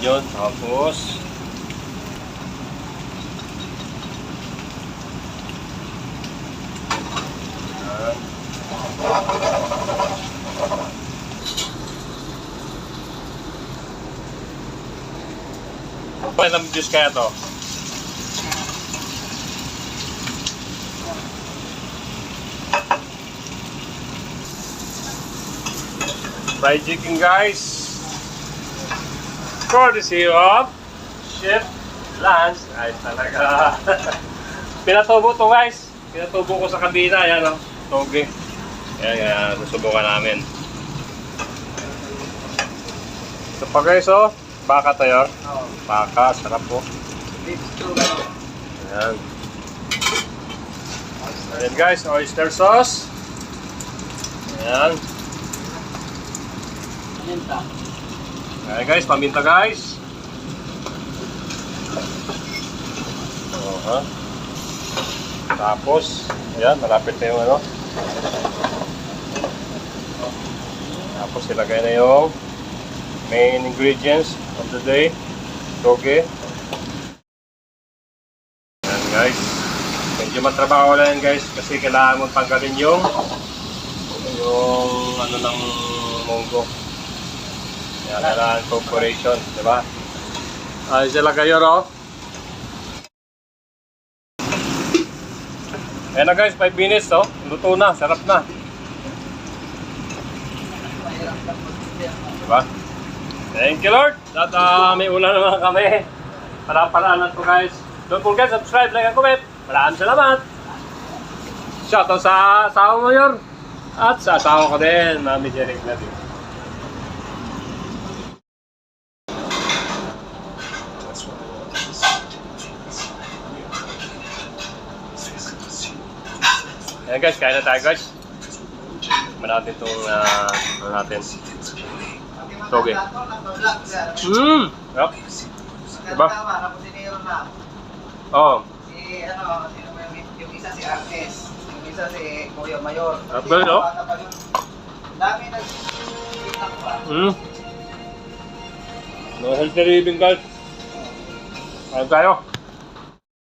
yun. Tapos ilang juice kaya to? Fried chicken, guys. Courtesy of Chef Lance. Ay, talaga. Pinatubo to, guys. Pinatubo ko sa kabina. Ayan, o. Toge. Ayan, susubukan namin. Ito pa, guys, o. Baka tayo. Baka, sarap po. Ayan. Ayan, guys, oyster sauce. Ayan. Ayan, guys, paminta, guys. Tapos, ayan, malapit na yung ano. Tapos, ilagay na yung main ingredients of the day. Toge. Ayan, guys. Medyo matrabaho lang yan, guys, kasi kailangan mong tanggalin yung ano ng munggo. Yan, kailangan corporation, diba? Ayos sila kayo, ro. Ayan na, guys, 5 minutes, oh. Luto na, sarap na. Diba? Thank you, Lord. At may ulan naman kami. Paraan na to, guys. Don't forget, subscribe, like, and comment. Maraming salamat. Shoutout sa asawa mo, Yor. At sa asawa ko din, Mami Jeric na din. Ayan, guys, kain na tayo, guys. Tikman natin itong ano natin. Toge. Yup. Diba? Oo. Yung isa si Artes, yung isa si Kuya Mayor. Abel, no? Dami nag-iitak pa. No healthy living, guys. Ayun tayo.